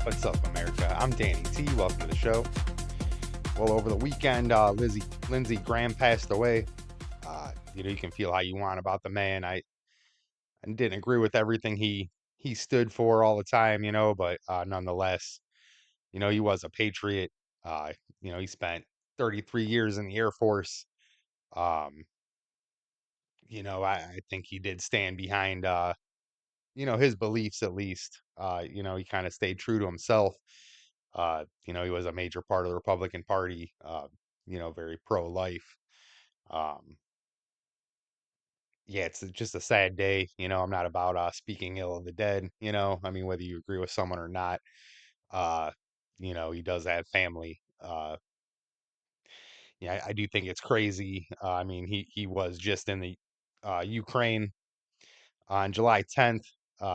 What's up, America? I'm Danny T. Welcome to the show. Well, over the weekend, Lindsey Graham passed away. You can feel how you want about the man. I didn't agree with everything he stood for all the time, but nonetheless, he was a patriot. Uh, he spent 33 years in the Air Force. Um, I think he did stand behind, his beliefs at least. He kind of stayed true to himself. He was a major part of the Republican Party, very pro-life. Um, yeah, it's just a sad day. I'm not about speaking ill of the dead, I mean, whether you agree with someone or not, uh, he does have family. Yeah, I do think it's crazy. I mean, he was just in the Ukraine on July 10th.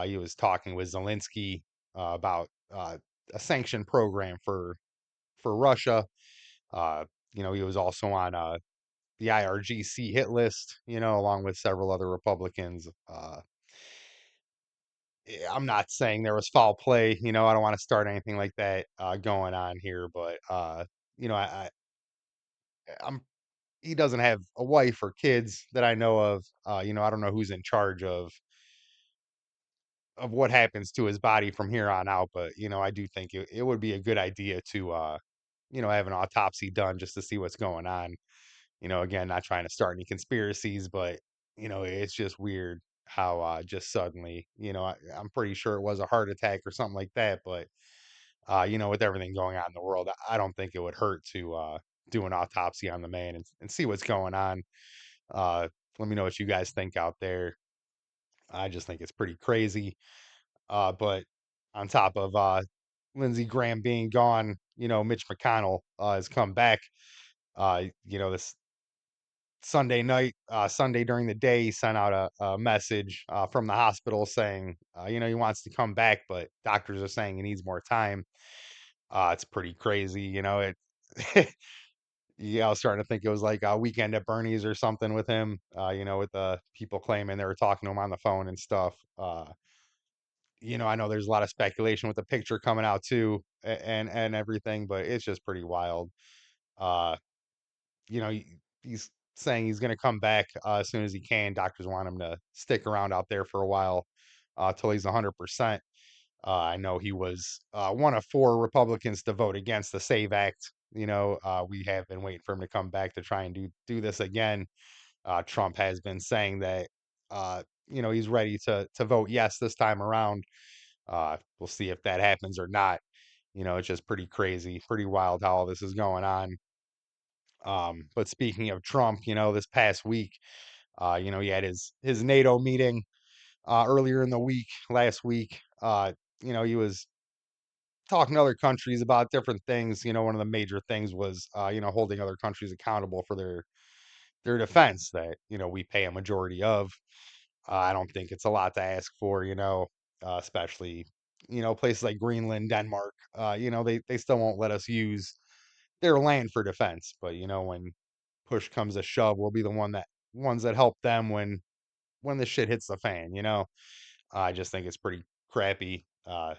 He was talking with Zelensky about a sanction program for Russia. Uh, he was also on the IRGC hit list, along with several other Republicans. I'm not saying there was foul play, I don't want to start anything like that going on here, but you know, I, I'm he doesn't have a wife or kids that I know of. I don't know who's in charge of what happens to his body from here on out, but I do think it would be a good idea to have an autopsy done just to see what's going on. Again, not trying to start any conspiracies, but it's just weird how just suddenly, I'm pretty sure it was a heart attack or something like that, but with everything going on in the world, I don't think it would hurt to do an autopsy on the man and see what's going on. Uh, Let me know what you guys think out there. I just think it's pretty crazy. But on top of Lindsey Graham being gone, Mitch McConnell has come back. This Sunday during the day, he sent out a message from the hospital saying, he wants to come back, but doctors are saying he needs more time. It's pretty crazy, it. Yeah, I was starting to think it was like a weekend at Bernie's or something with him. With the people claiming they were talking to him on the phone and stuff. I know there's a lot of speculation with the picture coming out too, and everything, but it's just pretty wild. Uh, he's saying he's going to come back as soon as he can. Doctors want him to stick around out there for a while till he's 100%. I know he was one of four Republicans to vote against the SAVE Act. We have been waiting for him to come back to try and do this again. Trump has been saying that he's ready to vote yes this time around. We'll see if that happens or not. It's just pretty crazy, pretty wild how all this is going on. But speaking of Trump, this past week, he had his NATO meeting earlier in the week, last week. He was talking to other countries about different things. One of the major things was, holding other countries accountable for their defense that we pay a majority of. I don't think it's a lot to ask for, especially places like Greenland, Denmark. They still won't let us use their land for defense, but when push comes to shove, we'll be the ones that help them when the shit hits the fan. I just think it's pretty crappy. I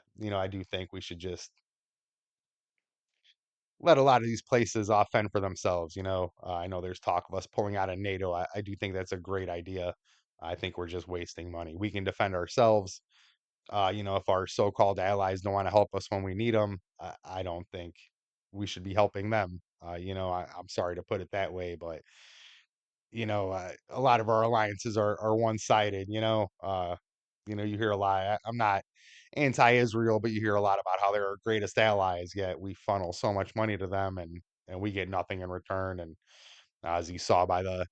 do think we should just let a lot of these places fend for themselves. I know there's talk of us pulling out of NATO. I do think that's a great idea. I think we're just wasting money. We can defend ourselves. If our so-called allies don't want to help us when we need them, I don't think we should be helping them. I'm sorry to put it that way, but a lot of our alliances are one-sided. You hear a lot. I'm not anti-Israel, but you hear a lot about how they're our greatest allies. Yet we funnel so much money to them, and we get nothing in return. And as you saw by the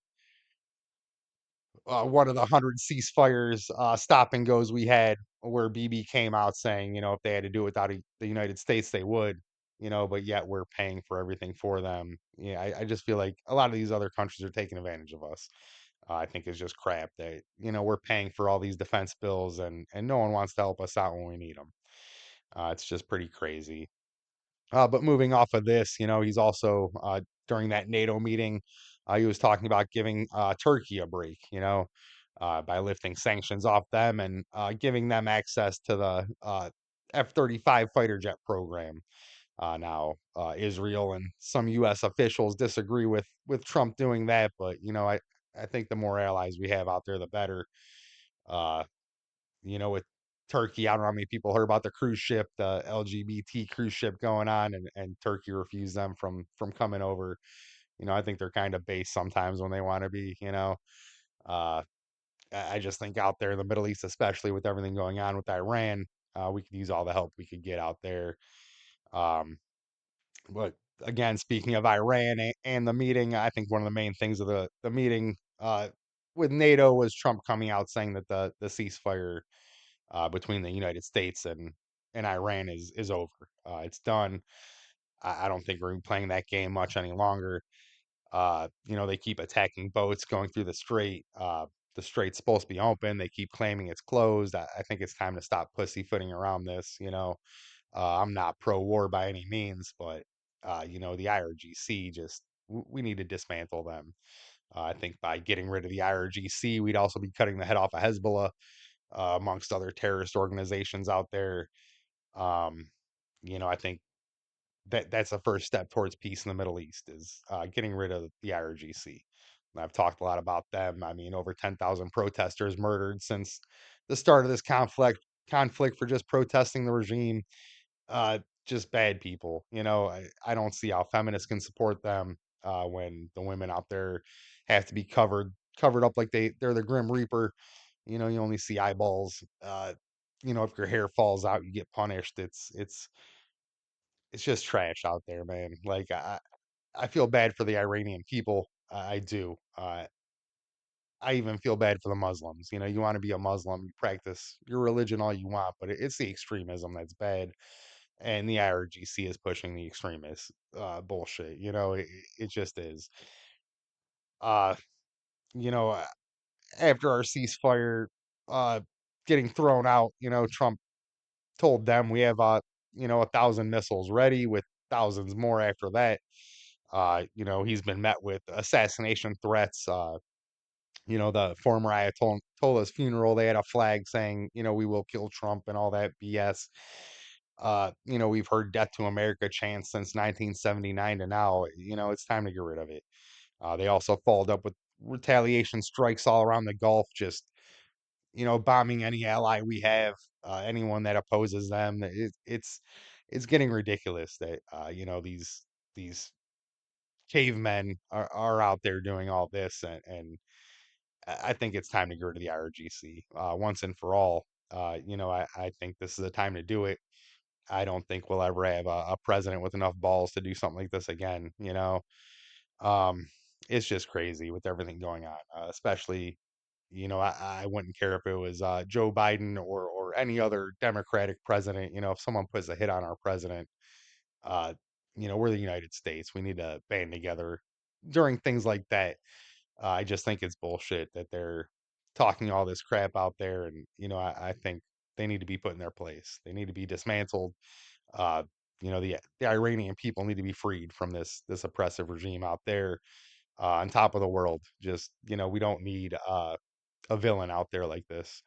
one of the 100 ceasefires, stop and goes we had, where BB came out saying, if they had to do it without the United States, they would. But yet we're paying for everything for them. Yeah, I just feel like a lot of these other countries are taking advantage of us. I think it's just crap that we're paying for all these defense bills, and no one wants to help us out when we need them. It's just pretty crazy. But moving off of this, he's also during that NATO meeting, he was talking about giving Turkey a break, by lifting sanctions off them and giving them access to the F-35 fighter jet program. Now, Israel and some U.S. officials disagree with Trump doing that, but I think the more allies we have out there, the better. Uh, with Turkey, I don't know how many people heard about the cruise ship, the LGBT cruise ship going on, and Turkey refused them from coming over. I think they're kind of base sometimes when they want to be. Uh, I just think out there in the Middle East, especially with everything going on with Iran, we could use all the help we could get out there. Um, but again, speaking of Iran and the meeting, I think one of the main things of the meeting with NATO was Trump coming out saying that the ceasefire between the United States and Iran is over. It's done. I don't think we're playing that game much any longer. They keep attacking boats going through the strait. The strait's supposed to be open. They keep claiming it's closed. I think it's time to stop pussyfooting around this. I'm not pro-war by any means, but the IRGC we need to dismantle them. I think by getting rid of the IRGC, we'd also be cutting the head off of Hezbollah, amongst other terrorist organizations out there. Um, I think that's the first step towards peace in the Middle East is getting rid of the IRGC. And I've talked a lot about them. I mean, over 10,000 protesters murdered since the start of this conflict for just protesting the regime. Uh, just bad people. I don't see how feminists can support them when the women out there have to be covered up like they're the Grim Reaper. You only see eyeballs. If your hair falls out, you get punished. It's just trash out there, man. Like I feel bad for the Iranian people. I do. I even feel bad for the Muslims. You want to be a Muslim, you practice your religion all you want, but it's the extremism that's bad. And the IRGC is pushing the extremist bullshit. It just is. Uh, you know, uh, After our ceasefire uh getting thrown out, Trump told them we have 1,000 missiles ready with thousands more after that. He's been met with assassination threats. The former Ayatollah's funeral, they had a flag saying, we will kill Trump and all that BS. We've heard death to America chants since 1979 to now. It's time to get rid of it. They also followed up with retaliation strikes all around the Gulf, just, bombing any ally we have, anyone that opposes them. It's getting ridiculous that, these cavemen are out there doing all this. And I think it's time to get rid of the IRGC once and for all. I think this is the time to do it. I don't think we'll ever have a president with enough balls to do something like this again. Um, it's just crazy with everything going on, especially, I wouldn't care if it was Joe Biden or any other Democratic president. If someone puts a hit on our president, uh, we're the United States. We need to band together during things like that. I just think it's bullshit that they're talking all this crap out there, and I think they need to be put in their place. They need to be dismantled. Uh, the Iranian people need to be freed from this oppressive regime out there on top of the world. Just we don't need a villain out there like this.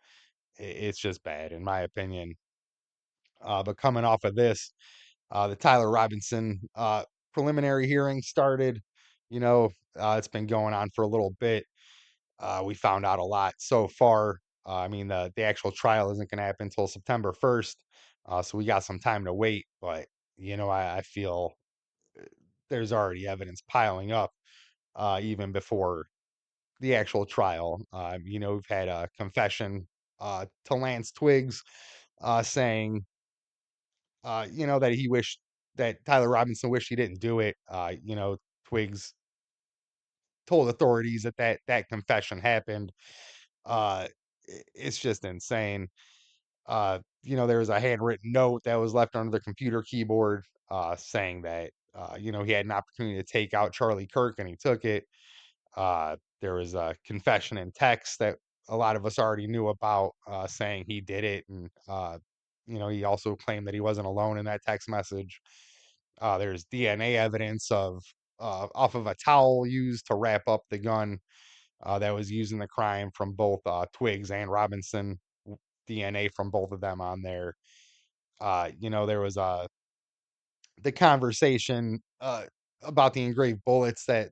It's just bad, in my opinion. But coming off of this, the Tyler Robinson preliminary hearing started. It's been going on for a little bit. We found out a lot so far. I mean, the actual trial isn't going to happen until September 1st, so we got some time to wait. But I feel there's already evidence piling up even before the actual trial. We've had a confession to Lance Twiggs saying, that he wished that Tyler Robinson wished he didn't do it. Twiggs told authorities that confession happened. It's just insane. There was a handwritten note that was left under the computer keyboard saying that, he had an opportunity to take out Charlie Kirk and he took it. There was a confession in text that a lot of us already knew about, saying he did it. And, he also claimed that he wasn't alone in that text message. There's DNA evidence off of a towel used to wrap up the gun that was used in the crime from both Twiggs and Robinson. DNA from both of them on there. There was the conversation about the engraved bullets that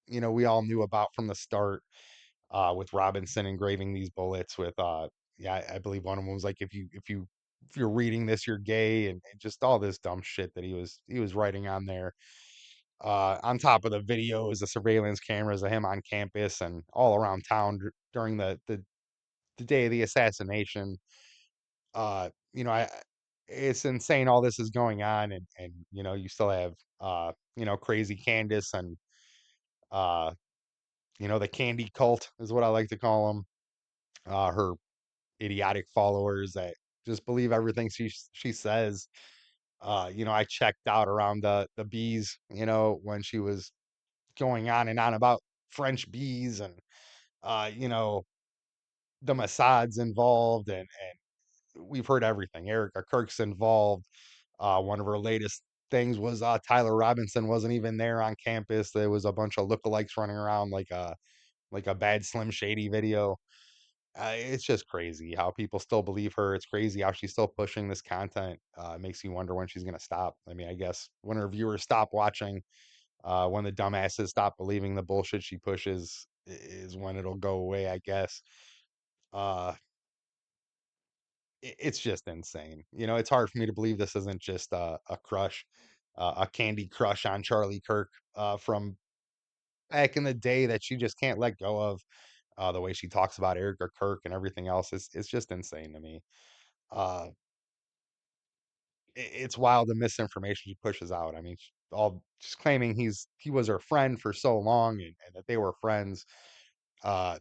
we all knew about from the start, with Robinson engraving these bullets with yeah, I believe one of them was like, if you're reading this, you're gay, and just all this dumb shit that he was writing on there. On top of the videos, the surveillance cameras of him on campus and all around town during the day of the assassination. I it's insane all this is going on, and you still have crazy Candace and uh the candy cult is what I like to call them. Her idiotic followers that just believe everything she says. I checked out around the bees, when she was going on and on about French bees and the Mossad's involved, and we've heard everything. Erica Kirk's involved. One of her latest things was Tyler Robinson wasn't even there on campus. There was a bunch of lookalikes running around like a bad Slim Shady video. It's just crazy how people still believe her. It's crazy how she's still pushing this content. It makes you wonder when she's gonna stop. I mean, I guess when her viewers stop watching, when the dumbasses stop believing the bullshit she pushes, is when it'll go away, I guess. Uh, it's just insane. It's hard for me to believe this isn't just a crush, a candy crush on Charlie Kirk from back in the day that she just can't let go of. The way she talks about Erica Kirk and everything else is it's just insane to me. Uh, it's wild the misinformation she pushes out. I mean, all just claiming he was her friend for so long, and that they were friends. I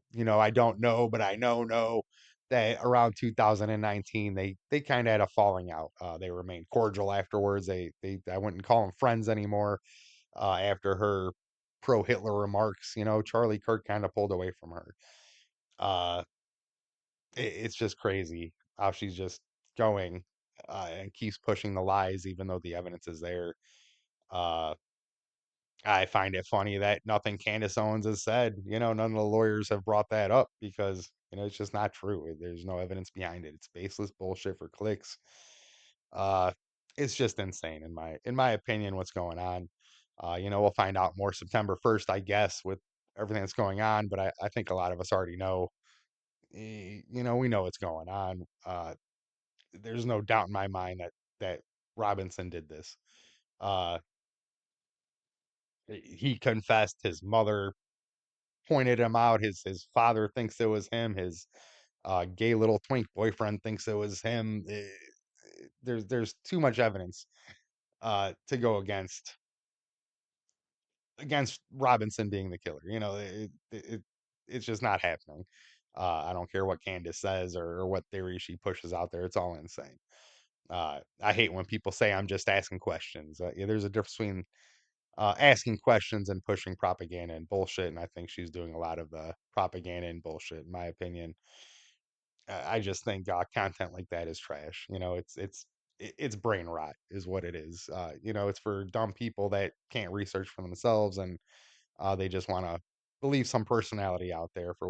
don't know, but I know that around 2019 they kind of had a falling out. They remained cordial afterwards. I wouldn't call them friends anymore. After her pro Hitler remarks, Charlie Kirk kind of pulled away from her. Uh, it's just crazy how she's just going and keeps pushing the lies, even though the evidence is there. Uh, I find it funny that nothing Candace Owens has said. None of the lawyers have brought that up because it's just not true. There's no evidence behind it. It's baseless bullshit for clicks. Uh, it's just insane in my opinion. What's going on? We'll find out more September 1st, I guess, with everything that's going on. But I think a lot of us already know. We know what's going on. There's no doubt in my mind that Robinson did this. Uh, he confessed. His mother pointed him out. His father thinks it was him. His gay little twink boyfriend thinks it was him. There's too much evidence to go against Robinson being the killer. It's just not happening. I don't care what Candace says or what theory she pushes out there. It's all insane. I hate when people say I'm just asking questions. Yeah, there's a difference between asking questions and pushing propaganda and bullshit. And I think she's doing a lot of the propaganda and bullshit, in my opinion. I just think content like that is trash. It's brain rot, is what it is. It's for dumb people that can't research for themselves, and they just want to believe some personality out there for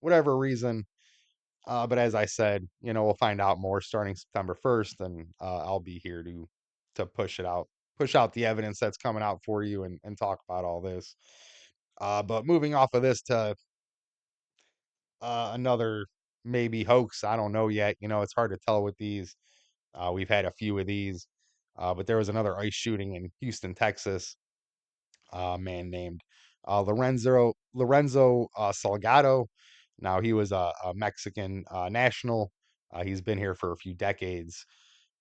whatever reason. But as I said, we'll find out more starting September 1st, and I'll be here to push out the evidence that's coming out for you, and talk about all this. But moving off of this to another maybe hoax, I don't know yet. It's hard to tell with these. We've had a few of these, but there was another ICE shooting in Houston, Texas. A man named Lorenzo Salgado. Now he was a Mexican national. He's been here for a few decades.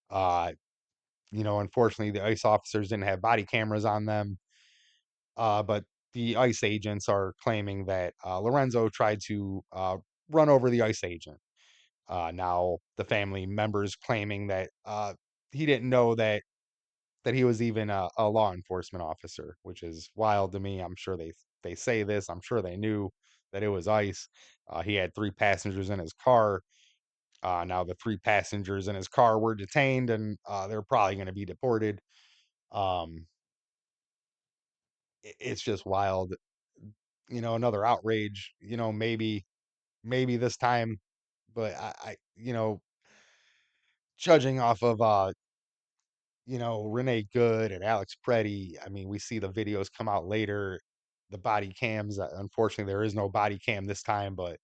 Uh, Unfortunately, the ICE officers didn't have body cameras on them, but the ICE agents are claiming that Lorenzo tried to run over the ICE agent. Now, the family members claiming that he didn't know that he was even a law enforcement officer, which is wild to me. I'm sure they say this. I'm sure they knew that it was ICE. He had three passengers in his car. Now the three passengers in his car were detained, and they're probably going to be deported. Um, it's just wild. Another outrage. Maybe this time, but I judging off of Renee Good and Alex Preddy. I mean, we see the videos come out later, the body cams. Unfortunately, there is no body cam this time, but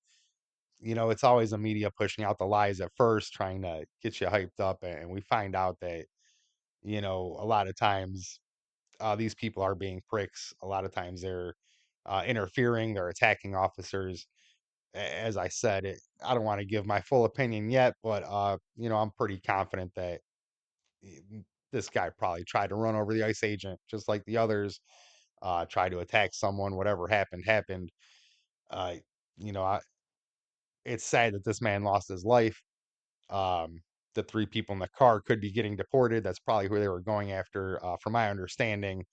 it's always the media pushing out the lies at first, trying to get you hyped up, and we find out that a lot of times these people are being pricks. A lot of times they're interfering, they're attacking officers. As I said, I don't want to give my full opinion yet, but I'm pretty confident that this guy probably tried to run over the ICE agent, just like the others. Tried to attack someone. Whatever happened, happened. Uh, you know, I, it's sad that this man lost his life. Um, the three people in the car could be getting deported. That's probably who they were going after. From my understanding,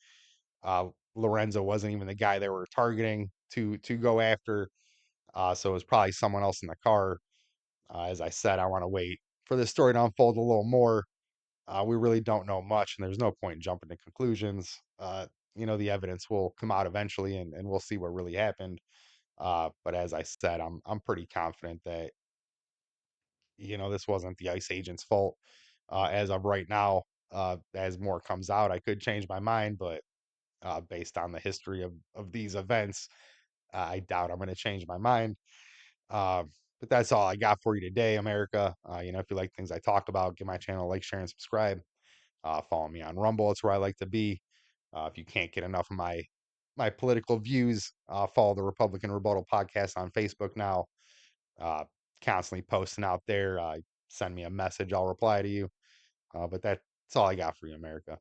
Lorenzo wasn't even the guy they were targeting to go after. So it was probably someone else in the car. As I said, I want to wait for this story to unfold a little more. We really don't know much, and there's no point in jumping to conclusions. The evidence will come out eventually, and we'll see what really happened. But as I said, I'm pretty confident that this wasn't the ICE agent's fault. As of right now, as more comes out, I could change my mind, but based on the history of these events, I doubt I'm going to change my mind. Uh, but that's all I got for you today, America. If you like things I talk about, give my channel a like, share, and subscribe. Follow me on Rumble. It's where I like to be. If you can't get enough of my political views, follow the Republican Rebuttal podcast on Facebook now. Uh, Constantly posting out there. Send me a message. I'll reply to you. But that's all I got for you, America.